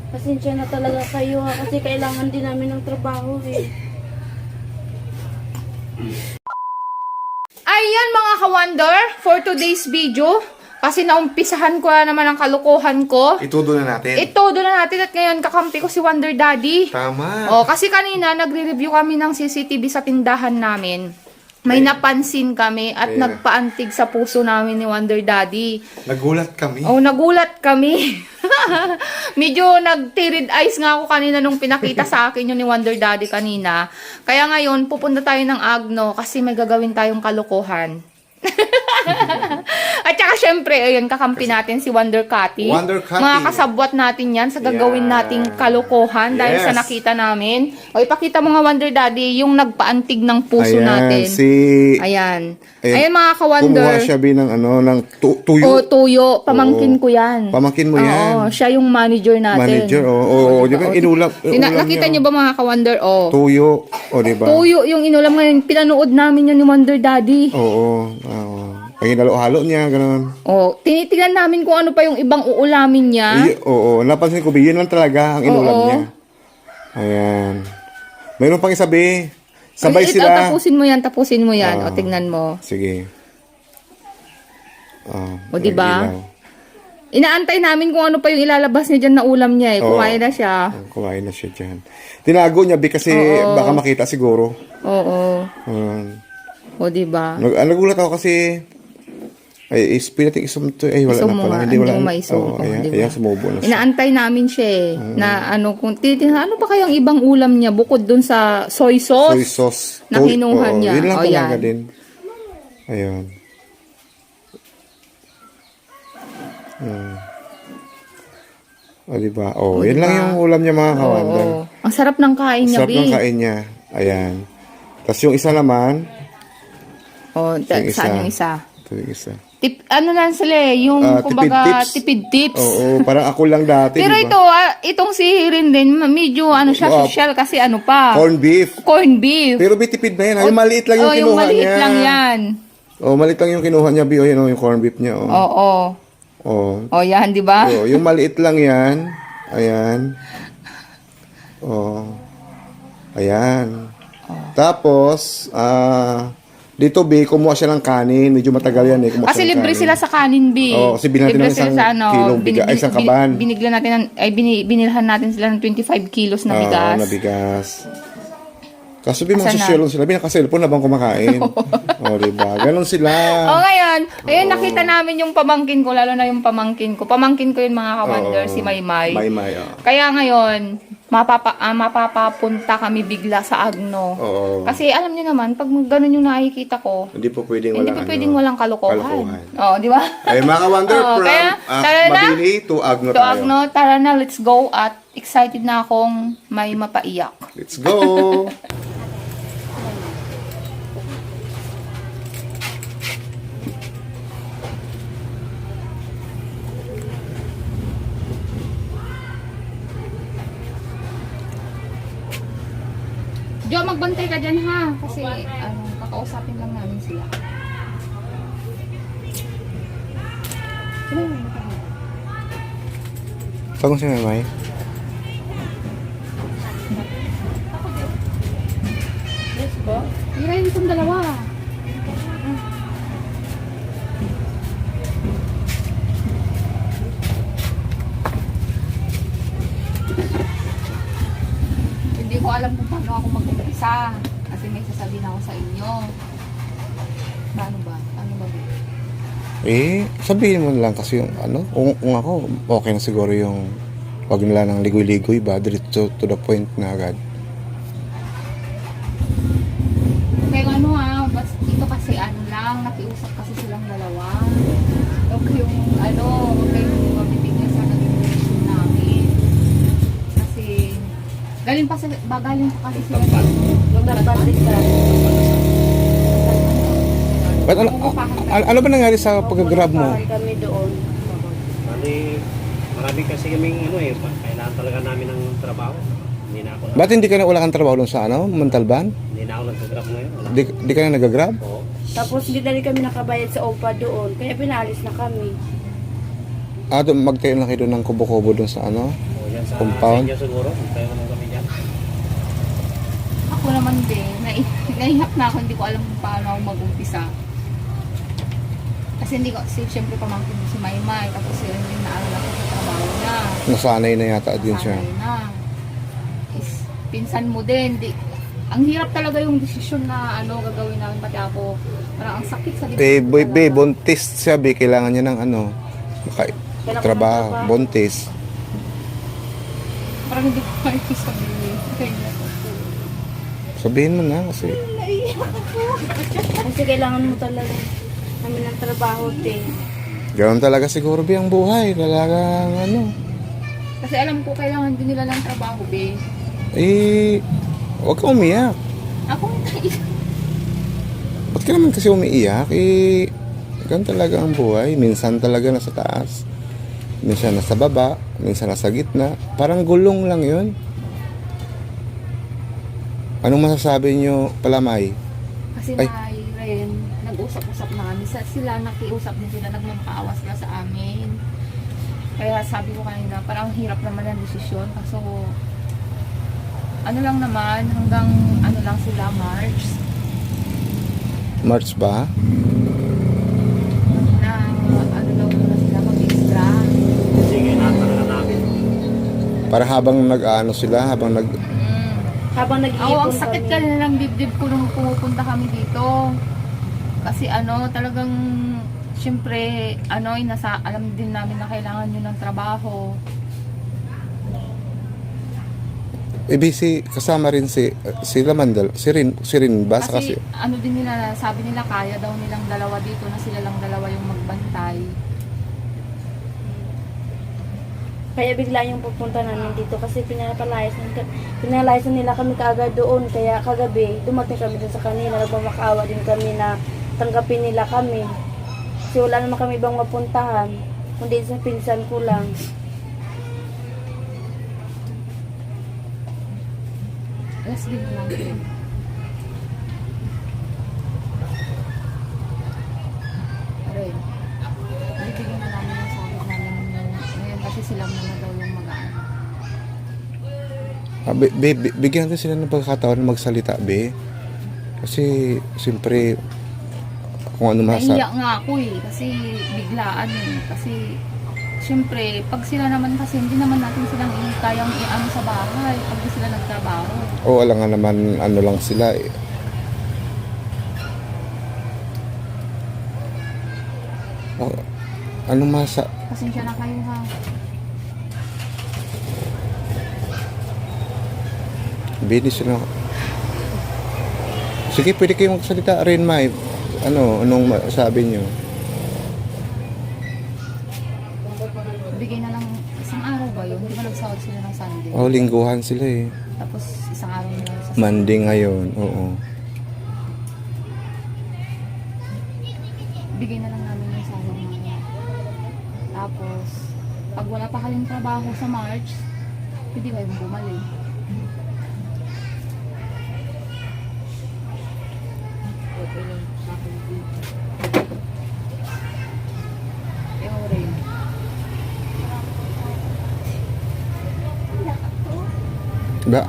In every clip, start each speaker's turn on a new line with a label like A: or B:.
A: Pasensya na talaga kayo ha, kasi kailangan din namin ng trabaho eh.
B: Ayan mga ka-wonder, for today's video, kasi naumpisahan ko na naman ang kalokohan ko.
C: Itudo na natin.
B: Ito, doon na natin at ngayon kakampi ko si Wonder Daddy.
C: Tama.
B: Oh, kasi kanina nagre-review kami ng CCTV sa tindahan namin. May napansin kami at
C: Kaya.
B: nagpaantig sa puso namin ni Wonder Daddy.
C: Nagulat kami.
B: Oh, nagulat kami. Medyo nag-teared eyes nga ako kanina nung pinakita sa akin yun ni Wonder Daddy kanina. Kaya ngayon, pupunta tayo ng Agno kasi may gagawin tayong kalokohan. At saka syempre, ayun, kakampi natin si Wonder Cathy.
C: Wonder Cathy.
B: Mga kasabwat natin yan sa gagawin
C: Yan.
B: nating kalokohan dahil sa
C: Yes.
B: nakita namin. O, ipakita mo nga Wonder Daddy yung nagpaantig ng puso
C: Ayan,
B: natin.
C: Ayan,
B: Ayan mga ka-wonder.
C: Kumuha siya ng tuyo.
B: O, tuyo. Pamangkin ko yan.
C: Pamangkin mo yan.
B: Oo, siya yung manager natin.
C: Manager, oo. Di ba, inulam
B: Nakita niyo ba mga ka-wonder? O,
C: Tuyo, o di ba?
B: tuyo yung inulam ngayon. Pinanood namin yan ni Wonder Daddy.
C: Oo. Ay, halo niya, gano'n.
B: O, tinitingnan namin kung ano pa yung ibang uulamin niya.
C: Oo, napansin ko, yun lang talaga ang inulam
B: Oo.
C: niya. Ayan. Mayroon pang isabi. Sabay
B: Ito,
C: sila.
B: tapusin mo yan. O, tingnan mo.
C: Sige.
B: O, diba?
C: nag-ilaw.
B: Inaantay namin kung ano pa yung ilalabas niya dyan na ulam niya.
C: Oo.
B: Kumain na siya.
C: Kumain na siya dyan. Tinago niya, kasi baka makita siguro.
B: Oo.
C: Um,
B: O, diba?
C: Nagulat ako kasi pinating isum to. Wala
B: Isum
C: na
B: mo
C: pala.
B: nga,
C: Hindi, wala
B: hindi mo
C: na.
B: maisum.
C: Oo,
B: Oo, diba?
C: ayan, sumubo na siya.
B: Inaantay namin siya eh. Na ano, kung titingnan, ano pa kayang ibang ulam niya bukod dun sa soy sauce?
C: Soy sauce.
B: Na kinuha
C: Oo,
B: niya.
C: Yun lang
B: O,
C: talaga
B: yan.
C: din. Ayun. O, diba?
B: O,
C: Yun
B: diba?
C: lang yung ulam niya, mga kawander.
B: Oo. Ang sarap ng kain niya,
C: Sarap
B: Bi.
C: ng kain niya. Ayan. Tapos yung isa naman,
B: O,
C: Yung isa.
B: saan yung isa?
C: ito yung isa.
B: Ano lang sila eh, yung kumbaga
C: tipid
B: tipid tips.
C: Oo, parang ako lang dati,
B: Pero
C: diba?
B: ito, itong si Rin din, medyo ano siya,
C: Oo.
B: social kasi ano pa.
C: Corn beef.
B: Corn beef.
C: Pero bitipid na yan. Yung maliit lang yung kinuha
B: yung maliit
C: niya.
B: lang yan.
C: Maliit lang yung kinuha niya, Bi. Yun, yung corn beef niya.
B: Oo. O, yan, di ba?
C: Yung maliit lang yan. Ayan. Ayan. Tapos, dito, Bi, kumuha siya ng kanin. Medyo matagal yan, kumuha
B: Kasi
C: siya ng
B: libre
C: kanin.
B: sila sa kanin, B.
C: Kasi binili natin ng isang kilong bigas, isang kaban.
B: Binilhan natin sila ng 25 kilos na bigas.
C: Na bigas. Kaso Bi,
B: Asan na?
C: magsasyelon sila. Bi, naka-cellphone habang kumakain. Diba? Ganon sila.
B: Ngayon, ayun, nakita namin yung pamangkin ko, lalo na yung pamangkin ko. Pamangkin ko yung mga ka-wonder, si Maymay.
C: Maymay,
B: Kaya ngayon, mapapapunta kami bigla sa Agno.
C: Oo.
B: Kasi alam niyo naman, pag ganun yung nakikita ko,
C: Hindi po pwedeng
B: hindi
C: walang,
B: pa pwedeng walang kalokohan.
C: kalokohan.
B: Oo, di ba?
C: Ay, mga ka-wonder,
B: Oo,
C: from
B: kaya, tara na.
C: Mabini to Agno
B: To
C: tayo.
B: Agno, tara na, let's go. At excited na akong may mapaiyak.
C: Let's go!
B: Jo, magbantay ka dyan ha. Kasi, kakausapin lang namin sila.
C: Saan ko si Maymay?
B: Let's go. Hirayin itong dalawa. Hindi ko alam kung paano ako mag-umpisa. Kasi may sasabihin ako sa inyo. Paano ba? Paano ba?
C: Sabihin mo na lang kasi yung kung ako, okay na siguro yung wag nila ng ligoy-ligoy ba, diretso to the point na agad.
B: Kaya ito kasi lang, nakiusap kasi silang dalawa. Okay yung okay yung mabibigyan sa nag-information namin. Kasi, galing pa kasi sila. Magbabatik ka.
C: But ano ba nangyari sa pag-grab mo?
A: Kami doon.
D: Marami kasi kaming kailangan talaga namin ng trabaho. Hindi na ako
C: Ba't hindi ka na wala kang trabaho dun sa Montalban?
D: hindi na ako nag-grab ngayon. Wala.
C: Di ka na nag-grab?
D: Oo.
A: Tapos hindi na rin kami nakabayad sa OPA doon. Kaya pinalis na kami.
C: Magtayo na kayo doon ng kubo-kubo doon sa ano?
D: O yan sa
C: Compound?
D: inyo siguro. Tayo naman kami dyan.
B: Ako naman din, naihap na ako, hindi ko alam kung paano ako mag-umpisa. Kasi hindi ko, siyempre pamangkin ko si Maymay, tapos sila yung naalala ko sa trabaho niya.
C: Nasanay na yata din siya.
B: Sanay na. Is, pinsan mo din, ang hirap talaga yung desisyon na ano gagawin namin, pati ako. Parang ang sakit sa
C: Be, buntis siya, be. Kailangan niya ng ano, trabaho, buntis.
B: Parang hindi ko kayo sabihin. Kaya
C: Sabihin mo na kasi.
A: Kasi kailangan mo talaga namin ng trabaho, te.
C: Ganoon talaga siguro, be, ang buhay. Talagang ano.
B: kasi alam ko kailangan din nila ng trabaho, be.
C: Huwag ka umiyak.
B: Ako naiyak.
C: Ba't ka naman kasi umiiyak? Ganun talaga ang buhay. Minsan talaga nasa taas. Minsan nasa baba. Minsan nasa gitna. Parang gulong lang yun. Anong masasabi nyo, Palamay?
B: Kasi
C: Ay.
B: may rin, nag-usap-usap na kami. Sila nakiusap din sila, nagmamaawa sila sa amin. Kaya sabi ko kanina, parang hirap naman ang desisyon. Kaso, ano lang naman, hanggang ano lang sila, March.
C: March ba?
B: Na ano daw muna sila mag-extra.
D: Sige na talaga namin.
C: Para habang nag-ano sila, habang nag...
A: Habang
B: Ako,
A: nag-iipon
B: ang sakit
A: kami.
B: kanina ng dibdib ko nung pumupunta kami dito. Kasi ano, talagang, syempre, ano, alam din namin na kailangan nyo ng trabaho.
C: si kasama rin si Lamandal, si Rin ba? Saka
B: Kasi ano din nila, sabi nila kaya daw nilang dalawa dito na sila lang dalawa yung magbantay.
A: Kaya bigla yung pupunta namin dito kasi pinalayas na nila kami kaagad doon. Kaya kagabi, dumating kami dun sa kanila. Nagmamakaawa din kami na tanggapin nila kami. Kasi wala naman kami ibang mapuntahan. Kundi sa pinsan ko lang.
B: Alas din lang yun. Aray. Bibigyan na namin yung sakit namin ngayon kasi sila muna daw yung mag-ano.
C: bigyan natin sila ng pagkakataon na magsalita, be. Kasi, siyempre, kung ano
B: Naiiyak nga ako kasi biglaan Kasi, siyempre, pag sila naman kasi, hindi naman natin silang kayang i-ano sa bahay pag di sila nagtrabaho.
C: O, alam nga naman, ano lang sila eh. Anong
B: Pasensya na kayo ha.
C: Bini sila. Sige, pwede kayong magsalita rin, May. Anong sabi nyo?
B: Bigay na lang isang araw ba yun? Hindi ba nagsahod sila ng Sunday?
C: Lingguhan sila eh.
B: Tapos isang araw na lang sa
C: Monday ngayon, oo.
B: bigay na lang namin yung sahod namin. Tapos, pag wala pa kayong trabaho sa March, pwede kayong bumalik. Okay lang sa akin. Ikaw rin.
C: Ba?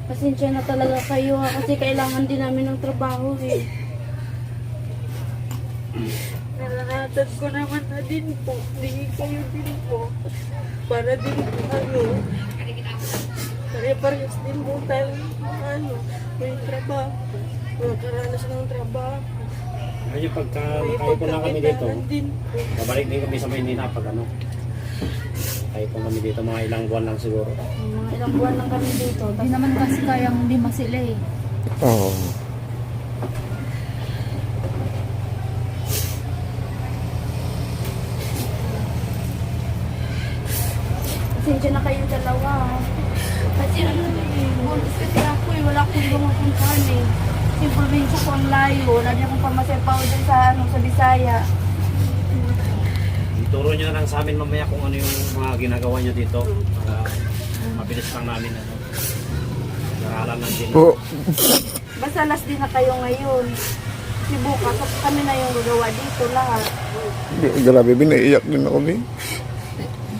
A: Pasensya na talaga kayo kasi kailangan din namin ng trabaho eh.
E: Naranasan ko naman na din po. Hindi kayo din po. Para din po pare-parehas din po tayo may trabaho. Magkaranas ng trabaho.
D: Ngayon pagka
E: May
D: nakaipon na kami dito,
E: pagkakitaan din po.
D: babalik din kami sa Maynila pag nakaipon kami dito, mga ilang buwan lang siguro.
A: Mga ilang buwan lang kami dito.
B: Hindi naman kasi kayang lima sila eh.
C: Oo.
A: Pasensya na kayong dalawa. Kasi buntis kasi ako eh. Wala akong ibang mapuntahan eh. Kasi probinsya ko ang layo. Lagi akong pamasepaw dyan sa Bisaya.
D: Ituro nyo na lang sa amin mamaya kung ano yung mga ginagawa nyo dito para mabilis lang namin Nakalan lang din.
C: Po,
A: Basta last din na kayo ngayon. Si bukas, kami na yung gagawa dito lahat.
C: grabe, binaiyak din ako, Bi.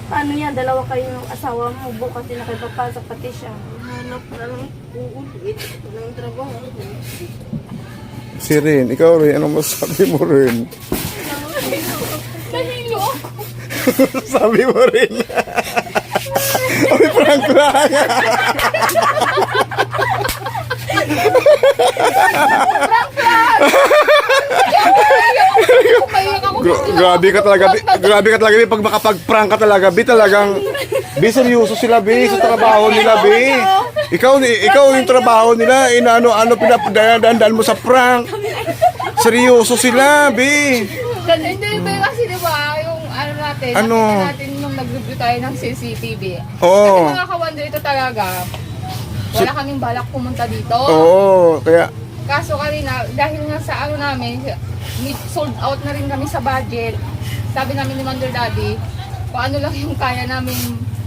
A: Paano yan? Dalawa kayo yung asawa mo. Bukas din na kayo papasok, pati siya.
E: Hanap na lang uulit ng trabaho.
C: Si Rin, ikaw rin, anong masabi mo rin?
B: Nahilo ako.
C: Sabi mo rin. Ay, prank lang.
B: Umayak ako.
C: Grabe ka talaga, Bi. Grabe ka talaga, Bi. Pag makapag-prank ka talaga, Bi, talagang Bi, seryoso sila, Bi, sa trabaho nila, Bi. Ikaw yung trabaho nila, ano pinapandaan mo sa prank. Seryoso sila, Bi.
B: Hindi ba kasi diba, yung ano natin,
C: Ano?
B: nakita natin nung nag-review tayo ng CCTV.
C: Oo.
B: Kasi mga ka-wonder ito talaga, wala kaming balak pumunta dito.
C: Oo, kaya,
B: Kaso kanina, dahil nga sa ano namin, sold out na rin kami sa budget. Sabi namin ni Wonder Daddy, kung ano lang yung kaya namin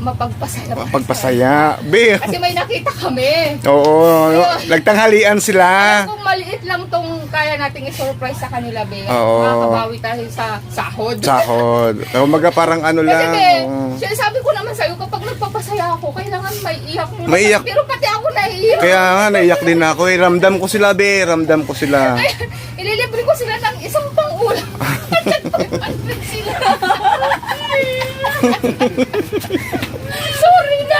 B: mapagpasaya.
C: pagpasaya. Bi,
B: Kasi may nakita kami.
C: oo, nagtanghalian sila.
B: Kung maliit lang tong kaya nating i-surprise sa kanila, be.
C: Oo.
B: Makakabawi tayo sa sahod.
C: Sahod. Kumaga parang ano
B: Kasi
C: lang.
B: be,
C: oo.
B: siya, sabi ko naman sa'yo, kapag nagpapasaya ako, kailangan may iyak muna.
C: Maiyak.
B: Pero pati ako naiiyak.
C: Kaya nga, naiyak din ako eh. Ramdam ko sila, Be. Ramdam ko sila.
B: Ililibre ko sila ng isang pang-ulam. Nagpapalipin sila. Sorry na.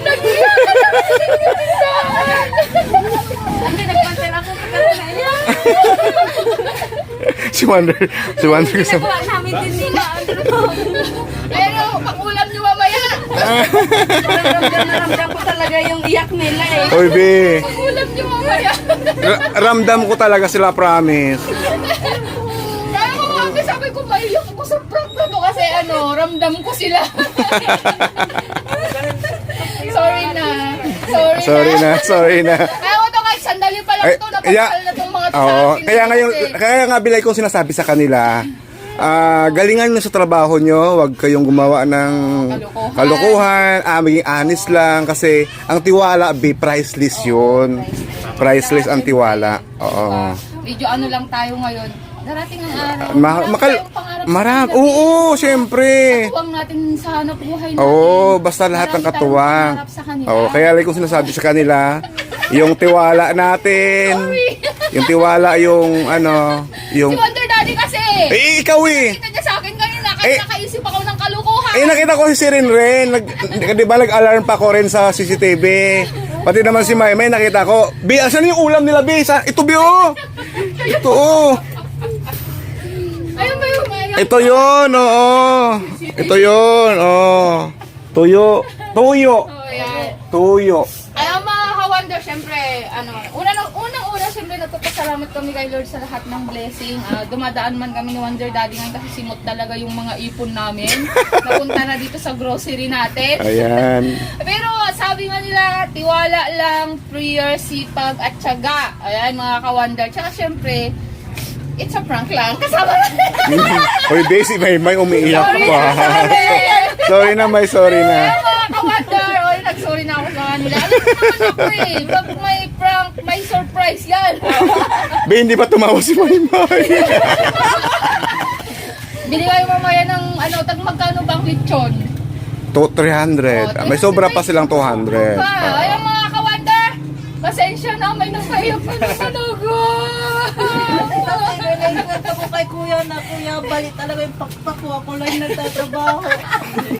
B: Nag-iyak ka na
A: Hindi, nagpansin ako sa kanila.
C: si Wonder kasi.
A: Ginagawa namin din nila.
B: Pero, pang-ulam niyo mamaya.
A: Ramdam ko talaga yung iyak nila eh.
C: Oy, Be.
B: Pang-ulam niyo mamaya.
C: Ramdam ko talaga sila, promise.
B: Kaya ko mami, sabi ko, maiyak ako sa prank na to kasi ramdam ko sila. Sorry na.
C: Sorry na.
B: Kaya ko to kahit sandali pa lang
C: Ay,
B: ito, napapasal na itong mga to sa
C: Oo,
B: akin.
C: kaya nga bilay kong sinasabi sa kanila, galingan nyo sa trabaho nyo, huwag kayong gumawa ng kalokohan, maging honest lang, kasi ang tiwala, be, priceless yun. Priceless ang tiwala. Oo.
B: Medyo ano lang tayo ngayon. Darating ang araw.
C: Oo, syempre.
B: Katuwang natin sa hanap buhay natin.
C: Oo, basta lahat ng
B: Marami tayong
C: katuwang.
B: pangarap sa kanila.
C: Oo, kaya like kong sinasabi sa kanila, yung tiwala natin, yung tiwala yung
B: Si Wonder Daddy kasi.
C: ikaw eh.
B: Kita niya sa akin kanina kahit nakaisip ako ng kalukuhan.
C: Nakita ko si Sirin rin. Di ba nag-alarm pa ko rin sa CCTV? Pati naman si Maymay, nakita ko. Bi, asan yung ulam nila, Bi? Ito, Bi, oh. Ito, oh.
B: Ayun ba yung
C: Ito yun, oo. Ito yun, oh. Tuyo.
B: Oh, yan.
C: Tuyo.
B: Ay, ang mga ka-wonder, syempre, unang-una, syempre, nagpapasalamat kami kay Lord sa lahat ng blessing. Dumadaan man kami ni Wonder Daddy ngayon kasi simot talaga yung mga ipon namin. Napunta na dito sa grocery natin.
C: Ayan.
B: Pero sabi nga nila, tiwala lang, prayer, sipag, at tiyaga. Ayan, mga ka-wonder. Tsaka syempre, it's a prank lang. Kasama na.
C: Hoy, Daisy, may umiiyak pa. Sorry na, sorry na.
B: Ayan, mga ka-wonder. O, nag-sorry na ako sa kanila. Alam mo naman ako eh. Pag may prank, may surprise yan.
C: Bi, hindi pa tumawa si Maymay.
B: Bili kayo mamaya ng magkano bang lechon?
C: 300. May sobra pa silang 200.
B: Ayan mga ka-wonder. Pasensya na, may nasaya pa naman ako.
E: Nagkwento ko kay kuya na kuya, balik talaga yung pakpak ko. Ako lang nagtatrabaho.